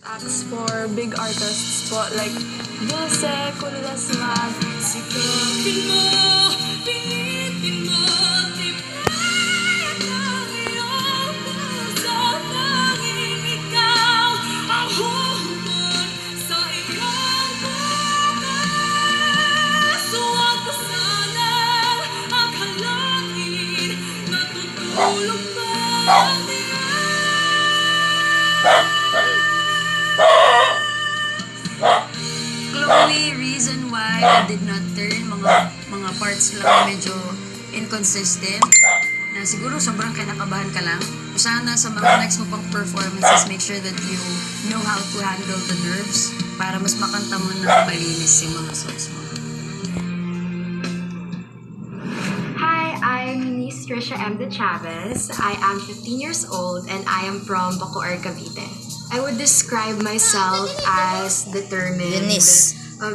Acts for big artists po, like Dulce, Kulasmat. Sikapin mo, pinitin mo, tipayan ang iyong puso. Tanging ikaw ang huhugot sa iyong bukas. Huwag ko sanang akalain na tutulog pa ang Chloe, reason why I did not turn, mga parts lang medyo inconsistent, na siguro sobrang kinakabahan ka lang. Sana sa mga next mo pang performances, make sure that you know how to handle the nerves para mas makanta mo na malinis yung mga songs mo. Hi, I'm Miss Trisha M. De Chavez. I am 15 years old and I am from Bacoor, Cavite. I would describe myself as determined,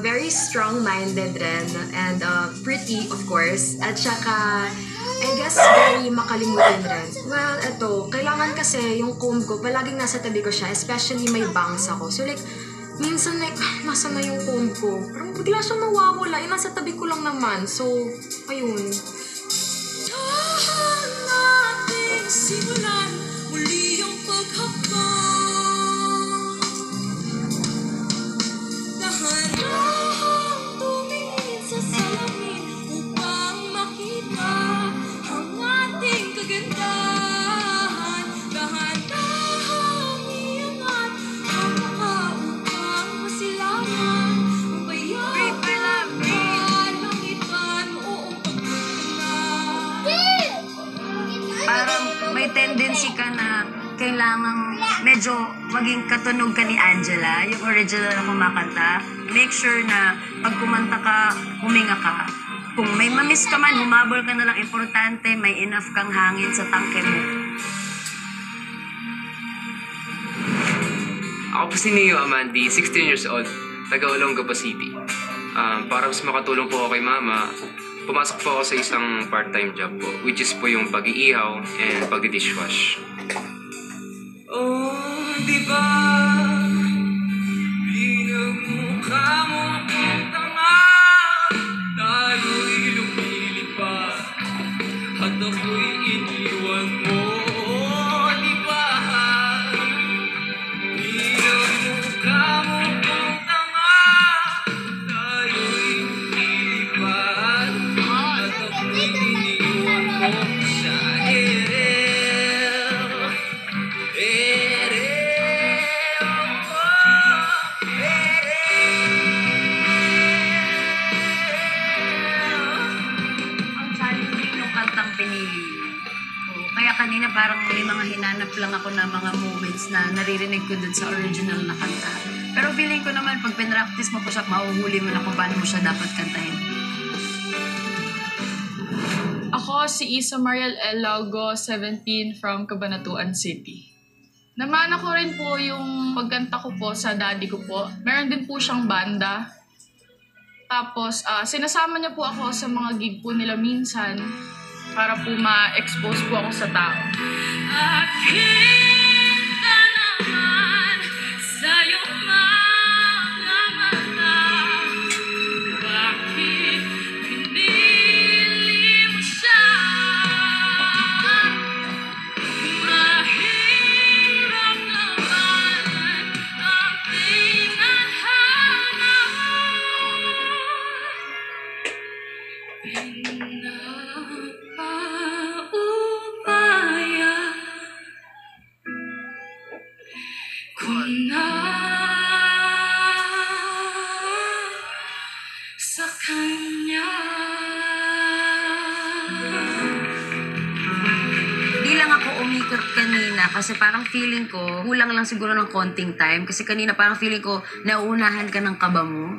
very strong-minded rin, and pretty, of course. At saka, I guess, very makalimutin rin. Well, eto, kailangan kasi yung comb ko, palaging nasa tabi ko siya, especially may bangs ako. So like, minsan like, nasa na yung comb ko? Parang bigla siyang nawawala, nasa tabi ko lang naman. So, ayun. Dahan natin simulan muli ang paghapon. Dahan-dahang tumingin sa salamin upang makita ang ating kagandahan. Dahan-dahang iangat ang mukha upang masilayan. Mabayaan langitan o Parang may tendency ka na kailangang medyo maging katunog ka ni Angela, yung original na kumakanta. Make sure na pag kumanta ka, huminga ka. Kung may mamiss ka man, humabol ka na lang. Importante, may enough kang hangin sa tangke mo. Ako po si Neo Amandi, 16 years old, taga Olongapo City. Para mas makatulong po ako kay mama, pumasok po ako sa isang part-time job po, which is po yung pag-iihaw and pag-dishwash. Oh, di ba? Pinagmukha mo akong tanga. Tayo'y lumilipad at ako'y iniwan mo. Oh, di ba? Pinagmukha mo akong tanga. Tayo'y lumilipad at ako'y iniwan mo sa ere. Ang challenging yung kantang pinili. Kaya kanina parang may mga hinanap lang ako na mga moments na naririnig ko dun sa original na kanta. Pero feeling ko naman, pag pinractice mo po siya, mahuhuli mo na kung paano mo siya dapat kantahin. Ako si Isa Mariel L. Laugo, 17, from Cabanatuan City. Namana ko rin po yung pagkanta ko po sa daddy ko po. Meron din po siyang banda. Tapos, sinasama niya po ako sa mga gig po nila minsan para po ma-expose po ako sa tao. Kita naman sa'yo mga mata. Bakit pinili mo siya? Mahirap naman ang tinadhana. Pinapaubaya ko na sa kanya. Di lang ako umikot kanina kasi parang feeling ko, kulang lang siguro ng konting time. Kasi kanina parang feeling ko, nauunahan ka ng kaba mo.